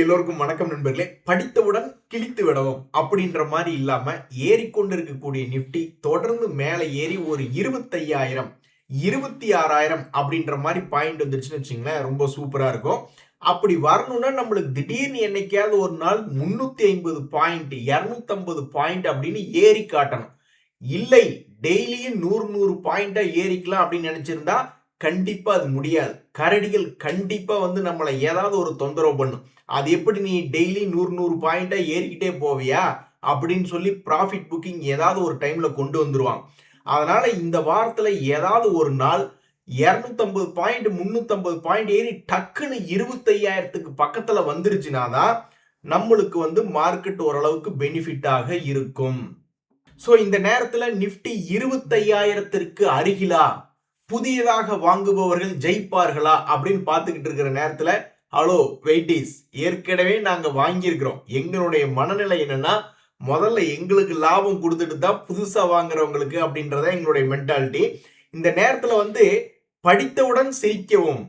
எல்லோருக்கும் வணக்கம் நண்பர்களே. படித்தவுடன் கிழித்து விடவும் அப்படின்ற மாதிரி இல்லாம ஏறிக்கொண்டிருக்கக்கூடிய நிப்டி தொடர்ந்து மேல ஏறி ஒரு 25,000 26,000 அப்படின்ற மாதிரி பாயிண்ட் வந்துருச்சுன்னு வச்சுங்களேன், ரொம்ப சூப்பரா இருக்கும். அப்படி வரணும்னா நம்மளுக்கு திடீர்னு என்னைக்காவது ஒரு நாள் 350 பாயிண்ட் 250 பாயிண்ட் அப்படின்னு ஏறி காட்டணும். இல்லை, டெய்லியும் 100 பாயிண்டா ஏறிக்கலாம் அப்படின்னு நினைச்சிருந்தா கண்டிப்பா அது முடியாது. கரடிகள் கண்டிப்பா நம்மளை ஏதாவது ஒரு தொந்தரவு பண்ணும். அது எப்படி நீ டெய்லி 100 பாயிண்டா ஏறிக்கிட்டே போவியா அப்படின்னு சொல்லி ப்ராஃபிட் புக்கிங் ஏதாவது ஒரு டைம்ல கொண்டு வந்துருவாங்க. அதனால இந்த வாரத்துல ஏதாவது ஒரு நாள் 250 பாயிண்ட் 350 பாயிண்ட் ஏறி டக்குன்னு 25,000க்கு பக்கத்துல வந்துருச்சுன்னா தான் நம்மளுக்கு மார்க்கெட் ஓரளவுக்கு பெனிஃபிட்டாக இருக்கும். சோ இந்த நேரத்துல நிப்டி 25,000த்திற்கு அருகிலா புதியதாக வாங்குபவர்கள் ஜெயிப்பார்களா அப்படின்னு பார்த்துக்கிட்டு இருக்கிற நேரத்துல, ஹலோ வெயிட்டீஸ், ஏற்கனவே நாங்க வாங்கியிருக்கிறோம். எங்களுடைய மனநிலை என்னன்னா, முதல்ல எங்களுக்கு லாபம் கொடுத்துட்டு தான் புதுசா வாங்குறவங்களுக்கு அப்படின்றத எங்களுடைய மென்டாலிட்டி. இந்த நேரத்துல படித்தவுடன் சிரிக்கவும்.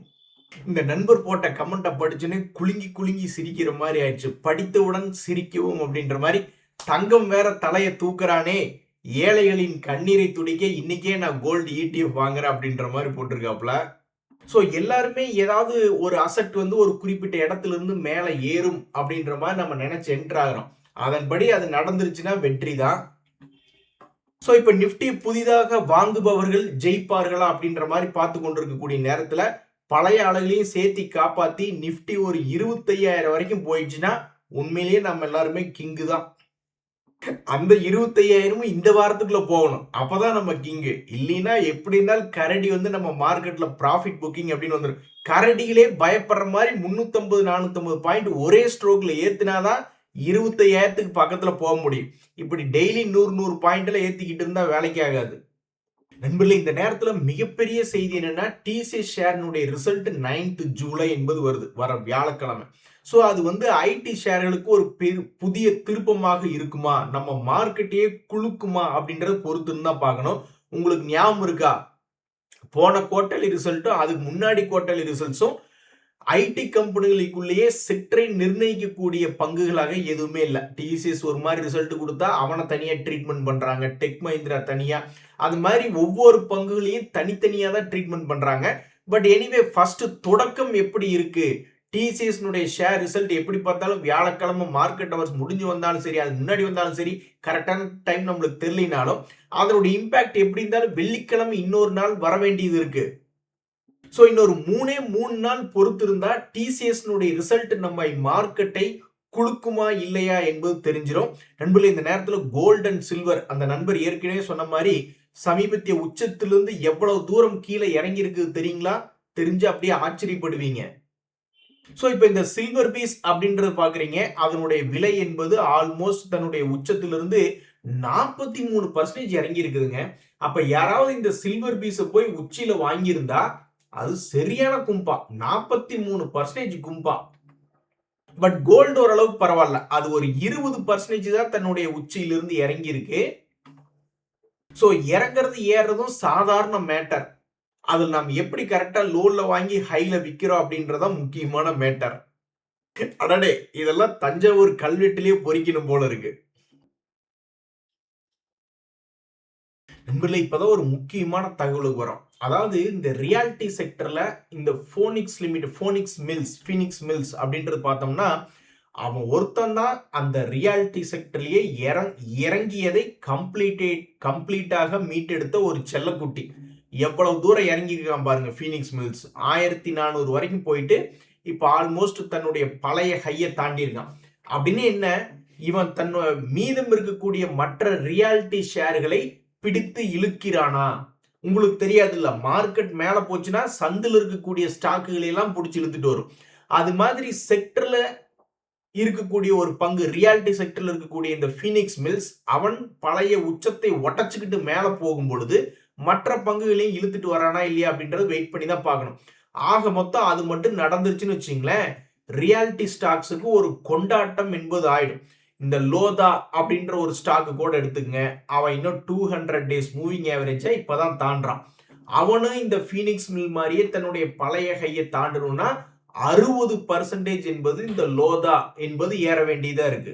இந்த நண்பர் போட்ட கமெண்ட்டை படிச்சுன்னு குலுங்கி குலுங்கி சிரிக்கிற மாதிரி ஆயிடுச்சு. படித்தவுடன் சிரிக்கவும் அப்படின்ற மாதிரி தங்கம் வேற தலையை தூக்குறானே, ஏழைகளின் கண்ணீரை துடிக்க இன்னைக்கே நான் கோல்டு ETF வாங்குறேன் அப்படின்ற மாதிரி போட்டிருக்காப்ல. ஸோ எல்லாருமே ஏதாவது ஒரு அசெட் ஒரு குறிப்பிட்ட இடத்துல இருந்து மேல ஏறும் அப்படின்ற மாதிரி நம்ம நினைச்சு என்டர் ஆகிறோம். அதன்படி அது நடந்துருச்சுன்னா வெற்றி தான். ஸோ இப்ப நிப்டி புதிதாக வாங்குபவர்கள் ஜெயிப்பார்களா அப்படின்ற மாதிரி பார்த்து கொண்டிருக்கக்கூடிய நேரத்துல பழைய அளவுலையும் சேர்த்தி காப்பாத்தி நிப்டி ஒரு 25,000 வரைக்கும் போயிடுச்சுன்னா உண்மையிலேயே நம்ம எல்லாருமே கிங்கு தான். அந்த 25,000 இந்த வாரத்துக்குள்ள போகணும். அப்பதான் நம்ம கிங்கு. இல்லைன்னா எப்படி இருந்தாலும் கரடி நம்ம மார்க்கெட்ல ப்ராஃபிட் புக்கிங் அப்படின்னு வந்துடும். கரடிகளே பயப்படுற மாதிரி 350 450 பாயிண்ட் ஒரே ஸ்ட்ரோக்ல ஏத்தினாதான் 25,000க்கு பக்கத்துல போக முடியும். இப்படி டெய்லி 100 பாயிண்ட்ல ஏத்திக்கிட்டு இருந்தா வேலைக்கு ஆகாது. நண்பர்களே, இந்த நேரத்துல மிகப்பெரிய செய்தி என்னன்னா, டிசிஎஸ் ஷேரினுடைய ரிசல்ட் 9th ஜூலை என்பது வருது, வர வியாழக்கிழமை. சோ அது ஐடி ஷேர்களுக்கு ஒரு புதிய திருப்பமாக இருக்குமா, நம்ம மார்க்கெட்டையே குலுக்குமா அப்படின்றத பொறுத்துன்னு தான் பார்க்கணும். உங்களுக்கு ஞாபகம் இருக்கா, போன குவார்டர்லி ரிசல்ட்டும் அதுக்கு முன்னாடி குவார்டர்லி ரிசல்ட்ஸும் ஐடி கம்பெனிகளுக்குள்ளேயே செக்டரை நிர்ணயிக்கக்கூடிய பங்குகளாக எதுவுமே இல்லை. டிசிஎஸ் ஒரு மாதிரி ரிசல்ட் கொடுத்தா அவனை தனியா ட்ரீட்மெண்ட் பண்றாங்க, டெக் மஹிந்திரா தனியா, அது மாதிரி ஒவ்வொரு பங்குகளையும் தனித்தனியா தான் ட்ரீட்மெண்ட் பண்றாங்க. பட் எனிவே ஃபர்ஸ்ட் தொடக்கம் எப்படி இருக்கு, டிசிஎஸ் ஷேர் ரிசல்ட் எப்படி பார்த்தாலும் வியாழக்கிழமை மார்க்கெட் அவர்ஸ் முடிஞ்சு வந்தாலும் சரி, அது முன்னாடி வந்தாலும் சரி, கரெக்டான டைம் நம்மளுக்கு தெரியலனாலும் அதனுடைய இம்பாக்ட் எப்படி இருந்தாலும் வெள்ளிக்கிழமை இன்னொரு நாள் வர வேண்டியது இருக்கு. சோ இன்னொரு 3 நாள் பொறுத்து இருந்தா டிசிஎஸ் ரிசல்ட் நம்ம மார்க்கெட்டை குலுக்குமா இல்லையா என்பது தெரிஞ்சிடும். நண்பர்களே, இந்த நேரத்துல கோல்ட் அண்ட் சில்வர், அந்த நண்பர் ஏற்கனவே சொன்ன மாதிரி சமீபத்திய உச்சத்திலிருந்து எவ்வளவு தூரம் கீழே இறங்கி இருக்குது தெரியுங்களா? தெரிஞ்சு அப்படியே ஆச்சரியப்படுவீங்க. சோ இப்ப இந்த சில்வர் பீஸ் அப்படின்றது பாக்குறீங்க, அதனுடைய விலை என்பது ஆல்மோஸ்ட் தன்னுடைய உச்சத்திலிருந்து 43% இறங்கி இருக்குதுங்க. அப்ப யாராவது இந்த சில்வர் பீஸ போய் உச்சியில வாங்கியிருந்தா அது சரியான கும்பா, 43% கும்பா. பட் கோல்டு ஓரளவுக்கு பரவாயில்ல, அது ஒரு 20% தான் தன்னுடைய உச்சியிலிருந்து இறங்கி இருக்கு. சோ இறங்குறது ஏறதும் சாதாரண மேட்டர். அது நாம் எப்படி கரெக்டா லோல வாங்கி ஹைல விக்கிறோம் அப்படின்றத முக்கியமான மேட்டர். அடடே, இதெல்லாம் தஞ்சாவூர் கல்வெட்டிலேயே பொறிக்கணும் போல இருக்கு. நண்பர்களே, இப்பதான் ஒரு முக்கியமான தகவலுக்கு வரும். அதாவது இந்த ரியாலிட்டி செக்டர்ல இந்த ஃபீனிக்ஸ் மில்ஸ் அப்படின்றது பார்த்தோம்னா, அவன் ஒருத்தன் தான் அந்த ரியாலிட்டி செக்டர்லயே இறங்கியதை கம்ப்ளீட்டாக மீட்டெடுத்த ஒரு செல்லக்குட்டி. எவ்வளவு தூரம் இறங்கிருக்கான் பாருங்க. ஃபீனிக்ஸ் மில்ஸ் 1400 வரைக்கும் போயிட்டு இப்ப ஆல்மோஸ்ட் தன்னுடைய பழைய ஹையை தாண்டி இருக்கான். அப்படின்னு என்ன, இவன் மீதம் இருக்கக்கூடிய மற்ற ரியாலிட்டி ஷேர்களை பிடித்து இழுக்கிறானா? உங்களுக்கு தெரியாது இல்ல, மார்க்கெட் மேல போச்சுன்னா சந்தில் இருக்கக்கூடிய ஸ்டாக்குகளை எல்லாம் பிடிச்சி இழுத்துட்டு வரும். அது மாதிரி செக்டர்ல இருக்கக்கூடிய ஒரு பங்கு, ரியாலிட்டி செக்டர்ல இருக்கக்கூடிய இந்த ஃபீனிக்ஸ் மில்ஸ், அவன் பழைய உச்சத்தை ஒட்டச்சுக்கிட்டு மேல போகும் பொழுது மற்ற பங்குகளையும் இழுத்துட்டு வரானா இல்லையா அப்படின்றது வெயிட் பண்ணி தான் பார்க்கணும். ஆக மொத்தம் அது மட்டும் நடந்துருச்சுன்னு வச்சுங்களேன், ரியாலிட்டி ஸ்டாக்ஸுக்கு ஒரு கொண்டாட்டம் என்பது ஆயிடும். இந்த லோதா அப்படின்ற ஒரு ஸ்டாக்கு கூட எடுத்துக்கங்க, அவன் இன்னும் 200 டேஸ் மூவிங் ஆவரேஜை இப்பதான் தாண்டான். அவனும் இந்த ஃபீனிக்ஸ் மில் மாதிரியே தன்னுடைய பழைய ஹையை தாண்டணும்னா 60% என்பது இந்த லோதா என்பது ஏற வேண்டியதா இருக்கு.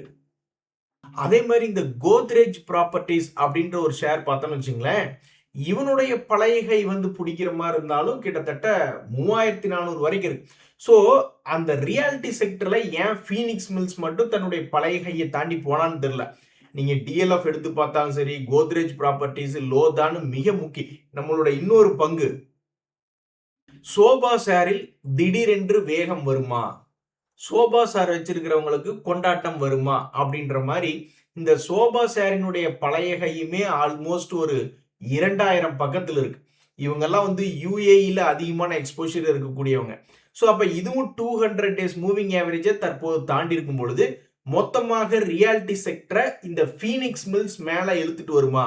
அதே மாதிரி இந்த கோத்ரேஜ் ப்ராப்பர்ட்டிஸ் அப்படின்ற ஒரு ஷேர் பார்த்தோம்னு வச்சுங்களேன், இவனுடைய பழையகை வந்து பிடிக்கிற மாதிரி இருந்தாலும் கிட்டத்தட்ட 3400 வரைக்கும் இருக்கு. ஸோ அந்த ரியாலிட்டி செக்டர்ல ஏன் ஃபீனிக்ஸ் மில்ஸ் மட்டும் தன்னுடைய பழையகையை தாண்டி போனான்னு தெரியல. நீங்க டிஎல்எஃப் எடுத்து பார்த்தாலும் சரி, கோத்ரேஜ் ப்ராப்பர்ட்டிஸ், லோதான்னு மிக முக்கிய நம்மளோட இன்னொரு பங்கு சோபா ஷேரில் திடீரென்று வேகம் வருமா, சோபா ஷேர் வச்சிருக்கிறவங்களுக்கு கொண்டாட்டம் வருமா அப்படின்ற மாதிரி இந்த சோபா ஷேரினுடைய பழையகையுமே ஆல்மோஸ்ட் ஒரு 2000 பக்கத்தில் இருக்கு. இவங்கெல்லாம் வந்து யூஏஇல அதிகமான எக்ஸ்போஷர் இருக்கக்கூடியவங்க. ஸோ அப்ப இதுவும் 200 டேஸ் மூவிங் ஆவரேஜை தற்போது தாண்டி இருக்கும் பொழுது மொத்தமாக ரியாலிட்டி செக்டரை இந்த ஃபீனிக்ஸ் மில்ஸ் மேல இழுத்துட்டு வருமா?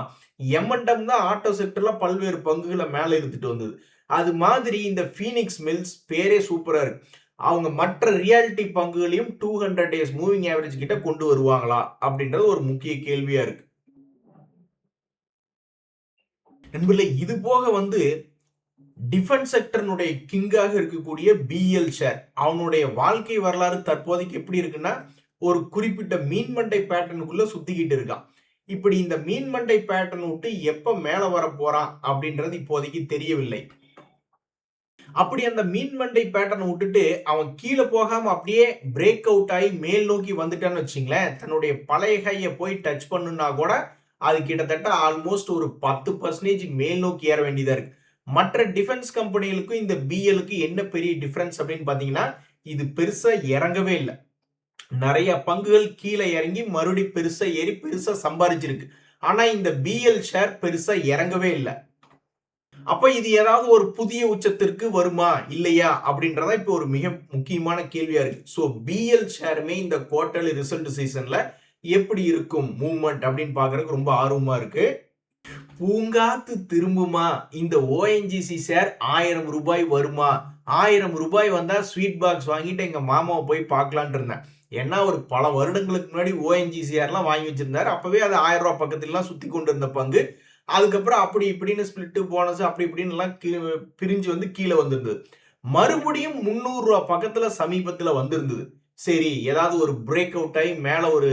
எம்என்டம் தான் ஆட்டோ செக்டர்ல பல்வேறு பங்குகளை மேல இழுத்துட்டு வந்தது. அது மாதிரி இந்த ஃபீனிக்ஸ் மில்ஸ் பேரே சூப்பரா இருக்கு. அவங்க மற்ற ரியாலிட்டி பங்குகளையும் 200 டேஸ் மூவிங் ஆவரேஜ் கிட்ட கொண்டு வருவாங்களா அப்படின்றது ஒரு முக்கிய கேள்வியா இருக்கு. நண்பர்களே, இது போக வந்து டிஃபென்ஸ் செக்டர்னுடைய கிங்காக இருக்கக்கூடிய பிஎல் ஷேர், அவனுடைய வாழ்க்கை வரலாறு தற்போதைக்கு எப்படி இருக்குன்னா ஒரு குறிப்பிட்ட மீன்மண்டை பேட்டர்னுக்குள்ள சுத்திக்கிட்டு இருக்கான். இப்படி இந்த மீன்மண்டை பேட்டர்ன் விட்டு எப்ப மேல வர போறான் அப்படின்றது இப்போதைக்கு தெரியவில்லை. அப்படி அந்த மீன்மண்டை பேட்டர்ன் விட்டுட்டு அவன் கீழே போகாம அப்படியே பிரேக் அவுட் ஆகி மேல் நோக்கி வந்துட்டான்னு வச்சுங்களேன், தன்னுடைய பழைய கையை போய் டச் பண்ணுனா கூட அது கிட்டத்தட்ட ஆல்மோஸ்ட் ஒரு 10% மேல் நோக்கி ஏற வேண்டியதா இருக்கு. மற்ற டிஃபென்ஸ் கம்பெனிகளுக்கும் இந்த பிஎலுக்கு என்ன பெரிய டிஃபரன்ஸ் அப்படின்னு பாத்தீங்கன்னா, இது பெருசா இறங்கவே இல்லை. நிறைய பங்குகள் கீழே இறங்கி மறுபடி பெருசா ஏறி பெருசா சம்பாதிச்சிருக்கு. ஆனா இந்த பிஎல் ஷேர் பெருசா இறங்கவே இல்லை. அப்ப இது ஏதாவது ஒரு புதிய உச்சத்திற்கு வருமா இல்லையா அப்படின்றத இப்ப ஒரு மிக முக்கியமான கேள்வியா இருக்கு. சோ பிஎல் ஷேருமே இந்த குவார்டர்லி ரிசல்ட் சீசன்ல எப்படி இருக்கும் மூவ்மெண்ட் அப்படின்னு பாக்குறதுக்கு ரொம்ப ஆர்வமா இருக்கு. பூங்காத்து திரும்புமா, இந்த ஓஎன்ஜிசி ஷேர் 1000 ரூபாய் வருமா, 1000 ரூபாய் வந்தா ஸ்வீட் பாக்ஸ் வாங்கிட்டு எங்க மாமாவை போய் பார்க்கலான் இருந்தேன். ஏன்னா ஒரு பல வருடங்களுக்கு முன்னாடி ஓஎன்ஜிசி ஷேர்லாம் வாங்கி வச்சிருந்தாரு. அப்பவே அது 1000 ரூபாய் பக்கத்துல சுத்தி கொண்டு இருந்த பங்கு. அதுக்கப்புறம் அப்படி இப்படின்னு ஸ்பிளிட்டு போனஸ் அப்படி இப்படின்னு எல்லாம் பிரிஞ்சு வந்து கீழே வந்திருந்தது. மறுபடியும் 300 ரூபாய் பக்கத்துல சமீபத்துல வந்திருந்தது. சரி, ஏதாவது ஒரு பிரேக் அவுட் ஆகி மேல ஒரு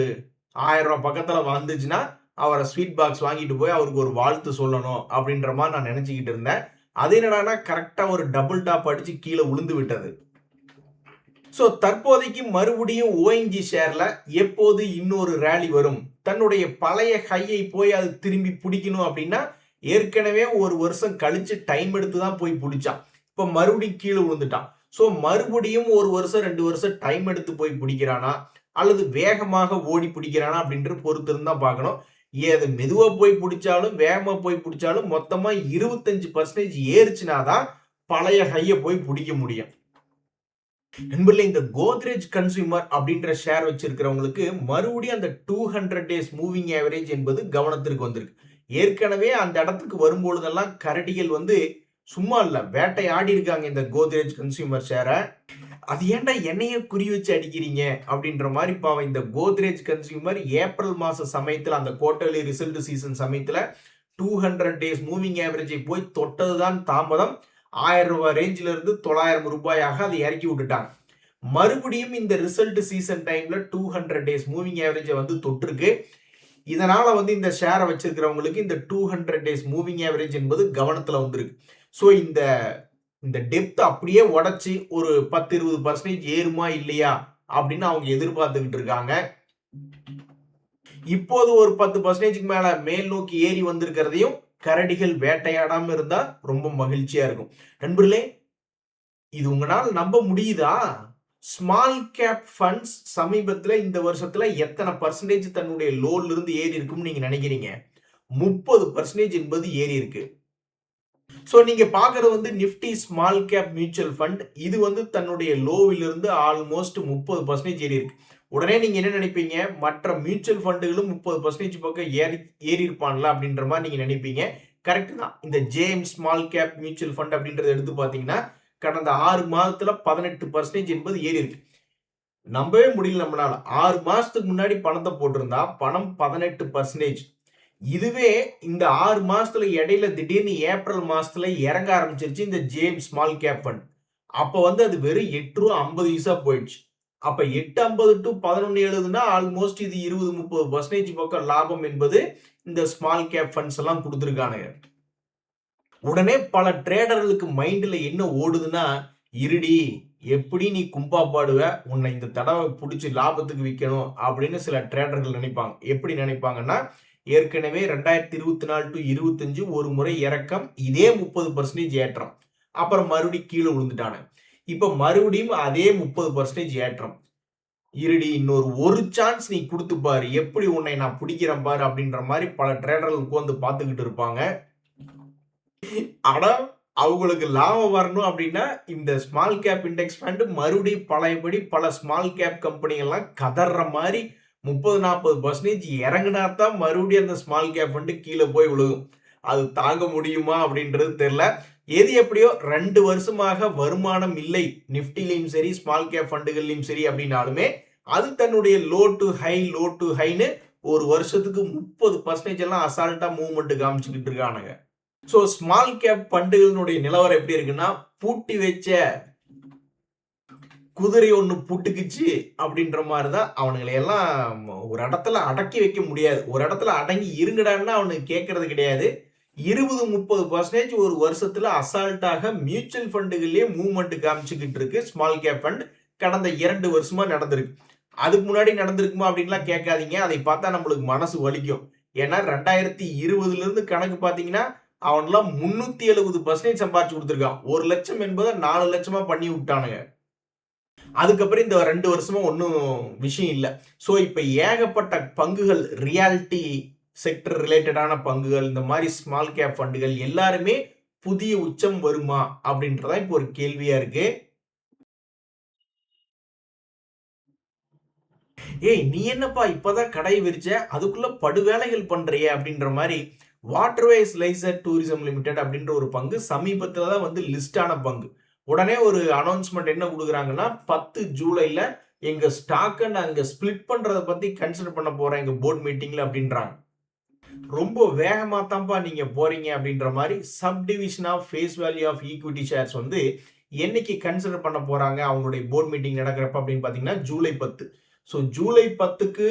1000 ரூபாய் பக்கத்துல வந்துச்சுன்னா அவரை ஸ்வீட் பாக்ஸ் வாங்கிட்டு போய் அவருக்கு ஒரு வாழ்த்து சொல்லணும் அப்படின்ற மாதிரி நான் நினைச்சுக்கிட்டு இருந்தேன். அது என்னடானா கரெக்டா ஒரு டபுள் டாப் அடிச்சு கீழே விழுந்து விட்டது. சோ தற்போதைக்கு மறுபடியும் ஓஎன்ஜி ஷேர்ல எப்போது இன்னொரு ரேலி வரும், தன்னுடைய பழைய ஹையை போய் அது திரும்பி பிடிக்கணும் அப்படின்னா ஏற்கனவே ஒரு வருஷம் கழிச்சு டைம் எடுத்து தான் போய் பிடிச்சான். இப்ப மறுபடியும் கீழே விழுந்துட்டான். சோ மறுபடியும் ஒரு வருஷம் 2 வருஷம் டைம் எடுத்து போய் பிடிக்கிறானா அல்லது வேகமாக ஓடி பிடிக்கிறானா அப்படின்ட்டு பொறுத்து இருந்தா பார்க்கணும். ஏது மெதுவா போய் பிடிச்சாலும் வேகமா போய் பிடிச்சாலும் மொத்தமா 25% ஏறிச்சுனாதான் பழைய ஹைய போய் பிடிக்க முடியும். நண்பர்களே, இந்த கோத்ரேஜ் கன்சியூமர் அப்படின்ற ஷேர் வச்சிருக்கிறவங்களுக்கு மறுபடியும் அந்த 200 டேஸ் மூவிங் ஆவரேஜ் என்பது கவனத்திற்கு வந்திருக்கு. ஏற்கனவே அந்த இடத்துக்கு வரும்பொழுதெல்லாம் கரடிகள் வந்து சும்மா இல்ல வேட்டை ஆடி இருக்காங்க இந்த கோத்ரேஜ் கன்சியூமர் ஷேரை. அது ஏன்டா என்னைய குறி வச்சு அடிக்கிறீங்க அப்படின்ற மாதிரி பாவம் இந்த கோத்ரேஜ் கன்சியூமர் ஏப்ரல் மாச சமயத்துல அந்த குவார்டர்லி ரிசல்ட் சீசன் சமயத்துல 200 டேஸ் மூவிங் ஆவரேஜை போய் தொட்டதுதான் தாமதம். 1000 ரூபாய் ரேஞ்சில இருந்து 900 ரூபாயாக அதை இறக்கி விட்டுட்டாங்க. மறுபடியும் இந்த ரிசல்ட் சீசன் டைம்ல 200 டேஸ் மூவிங் ஆவரேஜை வந்து தொட்டிருக்கு. இதனால வந்து இந்த ஷேரை வச்சிருக்கிறவங்களுக்கு இந்த 200 டேஸ் மூவிங் ஆவரேஜ் என்பது கவனத்துல வந்திருக்கு. ஸோ இந்த டெப்த் அப்படியே உடைச்சு ஒரு 10-20% ஏறுமா இல்லையா அப்படின்னு அவங்க எதிர்பார்த்துக்கிட்டு இருக்காங்க. இப்போது ஒரு 10%க்கு மேல மேல் நோக்கி ஏறி வந்திருக்கிறதையும் கரடிகள் வேட்டையாடாம இருந்தா ரொம்ப மகிழ்ச்சியா இருக்கும். நண்பர்களே, இது உங்களால நம்ப முடியுதா? ஸ்மால் கேப் ஃபண்ட்ஸ் சமீபத்துல இந்த வருஷத்துல எத்தனை பர்சன்டேஜ் தன்னுடைய லோன்ல இருந்து ஏறி இருக்கும்னு நீங்க நினைக்கிறீங்க? 30% என்பது ஏறி இருக்கு. சோ நீங்க பாக்குறது வந்து Nifty small cap mutual fund. இது வந்து தன்னுடைய லோவிலிருந்து ஆல்மோஸ்ட் 30% ஏறி இருக்கு. உடனே நீங்க என்ன நினைப்பீங்க, மற்ற மியூச்சுவல் ஃபண்டுகளும் 30% பக்கம் ஏறி இருப்பான்ல அப்படின்ற மாதிரி நீங்க நினைப்பீங்க. கரெக்ட் தான். இந்த JM small cap mutual fund அப்படின்றத எடுத்து பாத்தீங்கன்னா கடந்த 6 மாதத்துல 18% என்பது ஏறி இருக்கு. நம்பவே முடியல நம்மளால. 6 மாசத்துக்கு முன்னாடி பணத்தை போட்டிருந்தா பணம் 18%. இதுவே இந்த 6 மாசத்துல இடையில திடீர்னு ஏப்ரல் மாசத்துல இறங்க ஆரம்பிச்சிருச்சு இந்த ஜேஎம் ஸ்மால் கேப் ஃபண்ட். அப்ப வந்து அது வெறும் ரூ. 8.50 போயிடுச்சு. அப்ப 8.50 டு 11.70னா ஆல்மோஸ்ட் இது 20-30% பக்கம் லாபம் என்பது இந்த ஸ்மால் கேப் ஃபண்ட்ஸ் எல்லாம் கொடுத்திருக்கானுங்க. உடனே பல ட்ரேடர்களுக்கு மைண்ட்ல என்ன ஓடுதுன்னா, இருடி எப்படி நீ கும்பா பாடுவ, உன்னை இந்த தடவை புடிச்சு லாபத்துக்கு விக்கணும் அப்படின்னு சில ட்ரேடர்கள் நினைப்பாங்க. எப்படி நினைப்பாங்கன்னா, ஏற்கனவே 2024 டு 25 ஒரு முறை இறக்கம், இதே 30% ஏற்றம். அப்புறம் மறுபடியும் கீழே விழுந்துட்டானுங்க. இப்ப மறுபடியும் அதே 30% ஏற்றம். இருடி இன்னொரு ஒரு சான்ஸ் நீ குடுத்து பாரு, எப்படி உன்னை நான் பிடிக்கிறேன் பாரு அப்படின்ற மாதிரி பல ட்ரேடர்கள் உட்கார்ந்து பார்த்துக்கிட்டு இருப்பாங்க. ஆனா அவங்களுக்கு லாபம் வரணும் அப்படின்னா இந்த ஸ்மால் கேப் இண்டெக்ஸ் ஃபண்ட் மறுபடியும் பழையபடி பல ஸ்மால் கேப் கம்பெனிகள்லாம் கதற மாதிரி 30-40% இறங்கினா தான் மறுபடியும் அந்த ஸ்மால் கேப் ஃபண்ட் கீழே போய் விழுகும். அது தாங்க முடியுமா அப்படின்றது தெரியல. எது எப்படியோ 2 வருஷமாக வருமானம் இல்லை நிப்டிலையும் சரி ஸ்மால் கேப் ஃபண்டுகள்லையும் சரி அப்படின்னாலுமே அது தன்னுடைய லோ டு ஹைன்னு ஒரு வருஷத்துக்கு 30% எல்லாம் அசால்ட்டா மூவ்மெண்ட் காமிச்சுக்கிட்டு இருக்கானுங்க. சோ ஸ்மால் கேப் ஃபண்டுகளினுடைய நிலவரம் எப்படி இருக்குன்னா, பூட்டி வச்ச குதிரை ஒண்ணு புட்டுக்குச்சு அப்படின்ற மாதிரிதான் அவனுங்களை எல்லாம் ஒரு இடத்துல அடக்கி வைக்க முடியாது. ஒரு இடத்துல அடங்கி இருங்கடான்னா அவனுக்கு கேட்கறது கிடையாது. 20-30% ஒரு வருஷத்துல அசால்ட்டாக மியூச்சுவல் ஃபண்டுகள்லயே மூவ்மெண்ட் காமிச்சுக்கிட்டு இருக்கு ஸ்மால் கேப் ஃபண்ட். கடந்த 2 வருஷமா நடந்திருக்கு. அதுக்கு முன்னாடி நடந்திருக்குமா அப்படின்லாம் கேட்காதீங்க. அதை பார்த்தா நம்மளுக்கு மனசு வலிக்கும். ஏன்னா 2020ல இருந்து கணக்கு பாத்தீங்கன்னா அவன்லாம் 370% சம்பாதிச்சு கொடுத்துருக்கான். 1 லட்சம் என்பதை 4 லட்சமா பண்ணி விட்டானுங்க. அதுக்கப்புறம் இந்த 2 வருஷமா ஒன்றும் விஷயம் இல்லை. ஸோ இப்போ ஏகப்பட்ட பங்குகள் ரியாலிட்டி செக்டர் ரிலேட்டடான பங்குகள் இந்த மாதிரி ஸ்மால் கேப் ஃபண்டுகள் எல்லாருமே புதிய உச்சம் வருமா அப்படின்றதா இப்போ ஒரு கேள்வியா இருக்கு. ஏய் நீ என்னப்பா இப்பதான் கடை விரிச்ச அதுக்குள்ள படுவேலைகள் பண்றிய அப்படின்ற மாதிரி வாட்டர்வேஸ் லைசர் டூரிசம் லிமிடெட் அப்படின்ற ஒரு பங்கு சமீபத்தில் தான் வந்து லிஸ்ட் ஆன பங்கு. உடனே ஒரு அனௌன்ஸ்மெண்ட் என்ன கொடுக்குறாங்கன்னா 10 ஜூலைல எங்க ஸ்டாக்கை நாங்க ஸ்பிளிட் பண்றதை பத்தி கன்சிடர் பண்ண போறோம் எங்க போர்ட் மீட்டிங்ல அப்படின்றாங்க. ரொம்ப வேகமா தான்ப்பா நீங்க போறீங்க அப்படின்ற மாதிரி sub division of face value of equity shares வந்து என்னைக்கு கன்சிடர் பண்ண போறாங்க அவங்களுடைய போர்ட் மீட்டிங் நடக்கிறப்ப அப்படின்னு பாத்தீங்கன்னா ஜூலை 10. ஸோ ஜூலை 10க்கு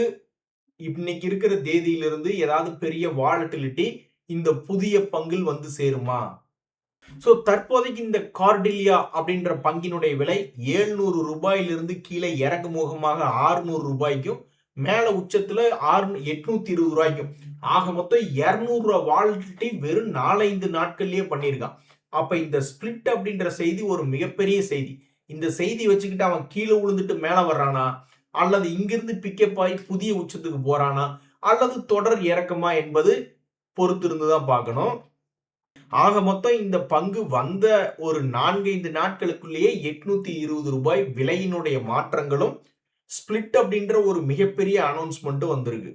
இன்னைக்கு இருக்கிற தேதியிலிருந்து ஏதாவது பெரிய வாலட்டிலிட்டி இந்த புதிய பங்கில் வந்து சேருமா? சோ தற்போதைக்கு இந்த கார்டிலியா அப்படின்ற பங்கினுடைய விலை 700 ரூபாயிலிருந்து கீழே இறங்குமுகமாக 600 ரூபாய்க்கும் மேல உச்சத்துல 820 ரூபாய்க்கும் ஆக மொத்தம் 200 ரூபாய் வாலட்டிலிட்டி வெறும் 4-5 நாட்கள்லயே பண்ணியிருக்கான். அப்ப இந்த ஸ்பிளிட் அப்படின்ற செய்தி ஒரு மிகப்பெரிய செய்தி. இந்த செய்தி வச்சுக்கிட்டு அவன் கீழே விழுந்துட்டு மேல வர்றானா அல்லது இங்கிருந்து பிக்கப் ஆகி புதிய உச்சத்துக்கு போறானா அல்லது தொடர் இறக்கமா என்பது பொறுத்திருந்துதான் பார்க்கணும். ஆக மொத்தம் இந்த பங்கு வந்த ஒரு 4-5 நாட்களுக்குள்ளேயே 820 ரூபாய் விலையினுடைய மாற்றங்களும் ஸ்பிளிட் அப்படின்ற ஒரு மிகப்பெரிய அனௌன்ஸ்மெண்ட் வந்திருக்கு.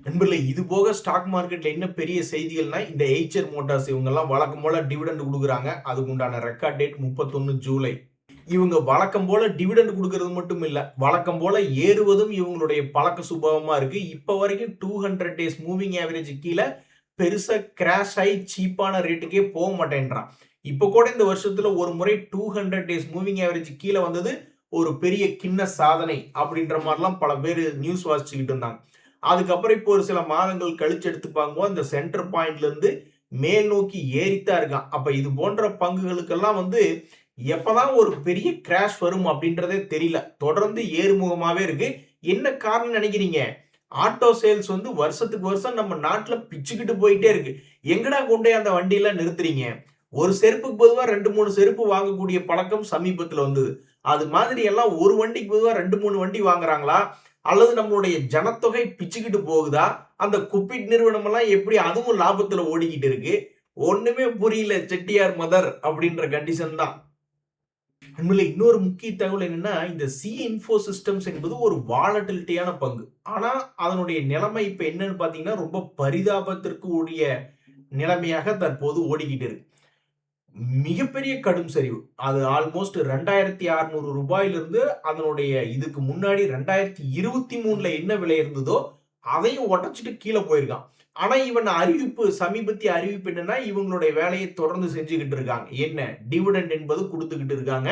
நண்பர்களே இது போக ஸ்டாக் மார்க்கெட்ல என்ன பெரிய செய்திகள்னா இந்த எய்ச்சர் மோட்டார்ஸ் இவங்க எல்லாம் வழக்கம் போல டிவிடெண்ட் கொடுக்குறாங்க. அதுக்கு உண்டான ரெக்கார்ட் டேட் 31 ஜூலை. இவங்க வழக்கம் போல டிவிடெண்ட் கொடுக்கறது மட்டும் இல்ல வழக்கம் போல ஏறுவதும் இவங்களுடைய பழக்க சுபாவமா இருக்கு. இப்ப வரைக்கும் 200 டேஸ் மூவிங் ஆவரேஜ் கீழே பெருசா கிராஷ் ஆகி சீப்பான ரேட்டுக்கே போக மாட்டேன்றான். இப்ப கூட இந்த வருஷத்துல ஒரு முறை 200 டேஸ் மூவிங் ஆவரேஜ் கீழே வந்தது ஒரு பெரிய கிண்ண சாதனை அப்படின்ற மாதிரிலாம் பல பேர் நியூஸ் வாசிச்சுக்கிட்டு இருந்தாங்க. அதுக்கப்புறம் இப்போ ஒரு சில மாதங்கள் கழிச்சு எடுத்து பார்க்கும்போது அந்த சென்டர் பாயிண்ட்ல இருந்து மேல் நோக்கி ஏறித்தான் இருக்கான். அப்ப இது போன்ற பங்குகளுக்கெல்லாம் வந்து எப்பதான் ஒரு பெரிய கிராஷ் வரும் அப்படின்றதே தெரியல. தொடர்ந்து ஏறுமுகமாவே இருக்கு. என்ன காரணம் நினைக்கிறீங்க? ஆட்டோ சேல்ஸ் வந்து வருஷத்துக்கு வருஷம் நம்ம நாட்டுல பிச்சுக்கிட்டு போயிட்டே இருக்கு. எங்கடா கொண்டே அந்த வண்டியில நிறுத்துறீங்க? ஒரு செருப்புக்கு பொதுவா 2-3 செருப்பு வாங்கக்கூடிய பழக்கம் சமீபத்துல வந்தது. அது மாதிரி எல்லாம் ஒரு வண்டிக்கு பொதுவா 2-3 வண்டி வாங்குறாங்களா? அல்லது நம்மளுடைய ஜனத்தொகை பிச்சுக்கிட்டு போகுதா? அந்த குப்பிட் நிறுவனம் எல்லாம் எப்படி அதுவும் லாபத்துல ஓடிக்கிட்டு இருக்கு? ஒண்ணுமே புரியல செட்டியார் மதர் அப்படின்ற கண்டிஷன் தான். இன்னொரு முக்கிய தகவல் என்னன்னா இந்த சி இன்ஃபோ சிஸ்டம்ஸ் என்பது ஒரு வாலட்டிலிட்டியான பங்கு. ஆனா அதனுடைய நிலைமை இப்ப என்னன்னு பாத்தீங்கன்னா ரொம்ப பரிதாபத்திற்கு உரிய நிலைமையாக தற்போது ஓடிக்கிட்டு இருக்கு. மிகப்பெரிய கடும் சரிவு. அது ஆல்மோஸ்ட் 2600 ரூபாயிலிருந்து அதனுடைய இதுக்கு முன்னாடி 2023ல என்ன விலை இருந்ததோ அதையும் உடைச்சிட்டு கீழே போயிருக்கான். ஆனா சமீபத்திய அறிவிப்பு என்னன்னா இவங்களுடைய வேலையை தொடர்ந்து செஞ்சுக்கிட்டு இருக்காங்க. என்ன டிவிடெண்ட் என்பது கொடுத்துக்கிட்டு இருக்காங்க.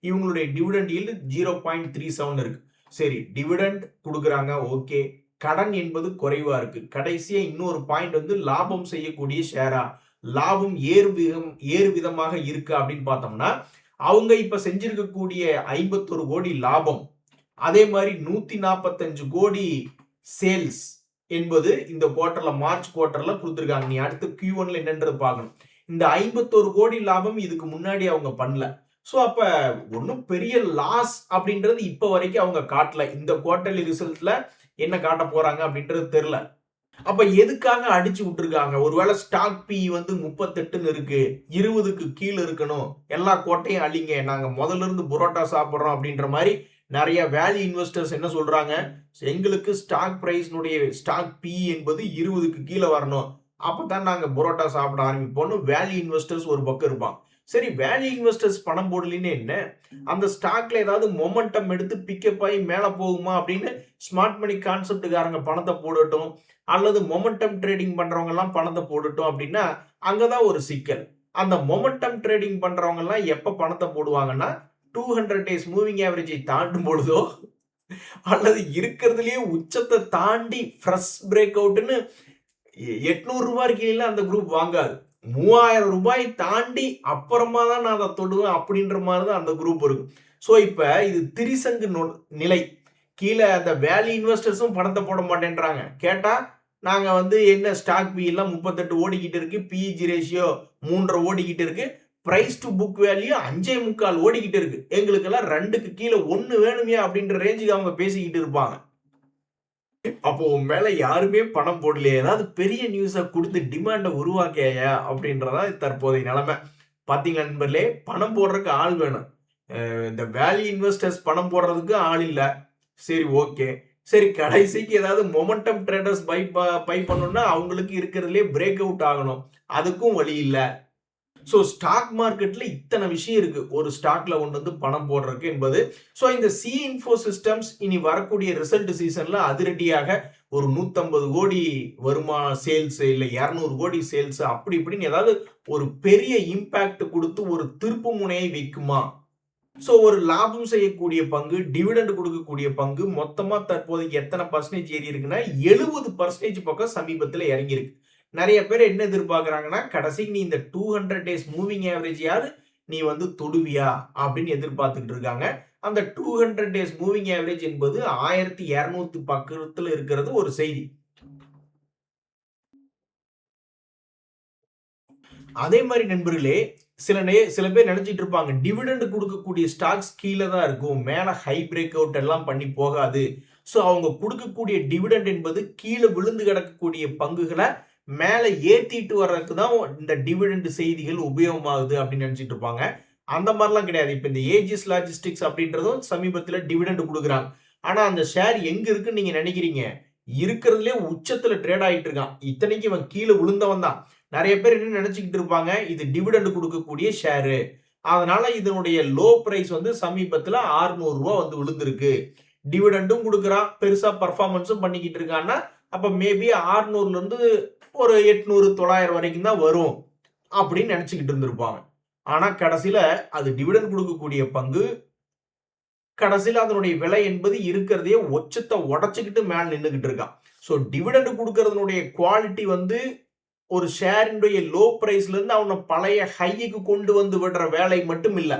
இவங்களுடைய டிவிடெண்ட் ஈல்டு 0.37 இருக்கு. சரி, டிவிடெண்ட் கொடுக்குறாங்க, ஓகே. கடன் என்பது குறைவா இருக்கு. கடைசியா இன்னொரு பாயிண்ட் வந்து லாபம் செய்யக்கூடிய ஷேரா, லாபம் ஏறு விதமாக இருக்கு அப்படின்னு பார்த்தோம்னா, அவங்க இப்ப செஞ்சிருக்கக்கூடிய 51 கோடி லாபம், அதே மாதிரி 145 கோடி சேல்ஸ் என்பது இந்த குவார்டர்ல, மார்ச் குவார்டர்ல கொடுத்திருக்காங்க. நீ அடுத்து Q1ல என்னன்றது பார்க்கணும். இந்த 51 கோடி லாபம் இதுக்கு முன்னாடி அவங்க பண்ணல. சோ அப்ப ஒன்னும் பெரிய லாஸ் அப்படின்றது இப்ப வரைக்கும் அவங்க காட்டல. இந்த குவார்டர்லி ரிசல்ட்ல என்ன காட்ட போறாங்க அப்படின்றது தெரியல. அப்ப எதுக்காக அடிச்சு விட்டுருக்காங்க? ஒருவேளை ஸ்டாக் பி வந்து 38ன்னு இருக்கு, 20க்கு கீழே இருக்கணும், எல்லா கோட்டையும் அழிங்க, நாங்க முதல்ல இருந்து புரோட்டா சாப்பிடுறோம் அப்படின்ற மாதிரி நிறைய வேல்யூ இன்வெஸ்டர்ஸ் என்ன சொல்றாங்க, எங்களுக்கு ஸ்டாக் பி என்பது 20க்கு கீழே வரணும், அப்பதான் நாங்க புரோட்டா சாப்பிட ஆரம்பிப்போம்னு வேல்யூ இன்வெஸ்டர்ஸ் ஒரு பக்கம் இருப்பாங்க. சரி, வேல்யூ இன்வெஸ்டர்ஸ் பணம் போடலின்னு என்ன, அந்த ஸ்டாக்ல ஏதாவது மொமெண்டம் எடுத்து பிக்கப் ஆகி மேல போகுமா அப்படின்னு ஸ்மார்ட் மணி கான்செப்டுக்காரங்க பணத்தை போடட்டும், அல்லது மொமெண்டம் ட்ரேடிங் பண்றவங்க எல்லாம் பணத்தை போடட்டும் அப்படின்னா அங்கதான் ஒரு சிக்கல். அந்த மொமெண்டம் ட்ரேடிங் பண்றவங்க எல்லாம் எப்ப பணத்தை போடுவாங்கன்னா 200 டேஸ் மூவிங் ஆவரேஜை தாண்டும் பொழுதோ, அல்லது இருக்கிறதுலயே உச்சத்தை தாண்டி ஃப்ரெஷ் பிரேக் அவுட்னு 800 ரூபாய் கீழே அந்த குரூப் வாங்காது. 3000 ரூபாய் தாண்டி அப்புறமா தான் நான் அதை தொடுவேன் அப்படின்ற மாதிரி தான் அந்த குரூப் இருக்கும். ஸோ இப்ப இது திரிசங்கு நிலை. கீழே அந்த வேல்யூ இன்வெஸ்டர்ஸும் பணத்தை போட மாட்டேன்றாங்க. கேட்டா நாங்க வந்து என்ன ஸ்டாக் பி எல்லாம் 38 ஓடிக்கிட்டு இருக்கு, பிஇஜி ரேஷியோ 3.5 ஓடிக்கிட்டு இருக்கு, பிரைஸ் டு புக் வேல்யூ 5.25 ஓடிக்கிட்டு இருக்கு, எங்களுக்கு எல்லாம் 2க்கு கீழே 1 வேணுமே அப்படின்ற ரேஞ்சுக்கு அவங்க பேசிக்கிட்டு இருப்பாங்க. அப்போ உன் மேல யாருமே பணம் போடலையே, ஏதாவது பெரிய நியூஸை கொடுத்து டிமாண்டை உருவாக்கியா அப்படின்றதா தற்போதைய நிலைமை. பாத்தீங்களா நண்பர்களே, பணம் போடுறதுக்கு ஆள் வேணும். இந்த வேல்யூ இன்வெஸ்டர்ஸ் பணம் போடுறதுக்கு ஆள் இல்ல. சரி, ஓகே. சரி, கடைசிக்கு ஏதாவது மொமெண்டம் ட்ரேடர்ஸ் பை பண்ணணும்னா அவங்களுக்கு இருக்கிறதுலே பிரேக் அவுட் ஆகணும், அதுக்கும் வழி இல்ல. ஸோ ஸ்டாக் மார்க்கெட்ல இத்தனை விஷயம் இருக்கு ஒரு ஸ்டாக்ல கொண்டு வந்து பணம் போடுறதுக்கு என்பது. ஸோ இந்த சி இன்ஃபோ சிஸ்டம்ஸ் இனி வரக்கூடிய ரிசல்ட் சீசன்ல அதிரடியாக ஒரு 150 கோடி வருமா சேல்ஸ், இல்ல 200 கோடி சேல்ஸ், அப்படி இப்படின்னு ஏதாவது ஒரு பெரிய இம்பாக்ட் கொடுத்து ஒரு திருப்பு முனையை வைக்குமா? ஸோ ஒரு லாபம் செய்யக்கூடிய பங்கு, டிவிடெண்ட் கொடுக்கக்கூடிய பங்கு மொத்தமா தற்போதைக்கு எத்தனை பர்சன்டேஜ் ஏறி இருக்குன்னா 70% பக்கம் சமீபத்தில் இறங்கியிருக்கு. நிறைய பேர் என்ன எதிர்பார்க்கறாங்கன்னா, கடைசிக்கு நீ இந்த 200 டேஸ் மூவிங் ஆவரேஜையாவது நீ வந்து தொடுவியா அப்படின்னு எதிர்பார்த்துக்கிட்டு இருக்காங்க. அந்த 200 டேஸ் மூவிங் ஆவரேஜ் என்பது 1200 பக்கத்துல இருக்கிறது ஒரு செய்தி. அதே மாதிரி நண்பர்களே, சில பேர் நினைச்சிட்டு இருப்பாங்க டிவிடெண்ட் கொடுக்கக்கூடிய ஸ்டாக்ஸ் கீழே தான் இருக்கும், மேல ஹை பிரேக் அவுட் எல்லாம் பண்ணி போகாது. ஸோ அவங்க கொடுக்கக்கூடிய டிவிடெண்ட் என்பது கீழே விழுந்து கிடக்கக்கூடிய பங்குகளை மேல ஏத்திட்டு வர்றதுக்கு தான் இந்த டிவிடெண்ட் செய்திகள் உபயோகமாகுது அப்படின்னு நினைச்சிட்டு இருப்பாங்க. அந்த மாதிரிலாம் கிடையாது. இப்ப இந்த ஏஜிஸ் லாஜிஸ்டிக்ஸ் அப்படின்றதும் சமீபத்தில் டிவிடெண்ட் கொடுக்குறாங்க. ஆனா அந்த ஷேர் எங்க இருக்குன்னு நீங்க நினைக்கிறீங்க? இருக்கிறதுலே உச்சத்துல ட்ரேட் ஆகிட்டு இருக்கான். இத்தனைக்கு இவன் கீழே விழுந்தவன் தான். நிறைய பேர் என்ன நினைச்சுக்கிட்டு இருப்பாங்க, இது டிவிடெண்ட் கொடுக்கக்கூடிய ஷேரு, அதனால இதனுடைய லோ பிரைஸ் வந்து சமீபத்துல 600 ரூபாய் வந்து விழுந்திருக்கு, டிவிடெண்டும் கொடுக்குறான், பெருசா பர்ஃபார்மன்ஸும் பண்ணிக்கிட்டு இருக்கான்னா அப்ப மேபி 600ல இருந்து ஒரு 800 900 வரைக்கும் தான் வரும் அப்படின்னு நினைச்சுக்கிட்டு இருந்திருப்பாங்க. ஆனா கடைசியில அது டிவிடெண்ட் கொடுக்கக்கூடிய பங்கு, கடைசியில அதனுடைய விலை என்பது இருக்கிறதையே உச்சத்தை உடைச்சுக்கிட்டு மேல நின்றுகிட்டு இருக்கான். ஸோ டிவிடெண்ட் கொடுக்கறதுனுடைய குவாலிட்டி வந்து ஒரு ஷேரினுடைய லோ பிரைஸ்ல இருந்து அவனை பழைய ஹைக்கு கொண்டு வந்து விடுற வேலை மட்டும் இல்ல,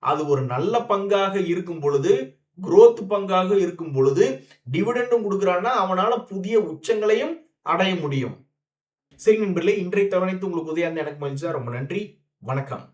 அது ஒரு நல்ல பங்காக இருக்கும் பொழுது, குரோத் பங்காக இருக்கும் பொழுது டிவிடெண்டும் கொடுக்குறான்னா அவனால புதிய உச்சங்களையும் அடைய முடியும். சரி நண்பர்களே, இன்றைய தவணைத்து உங்களுக்கு உதயம் எனக்கு மகிழ்ச்சியா. ரொம்ப நன்றி, வணக்கம்.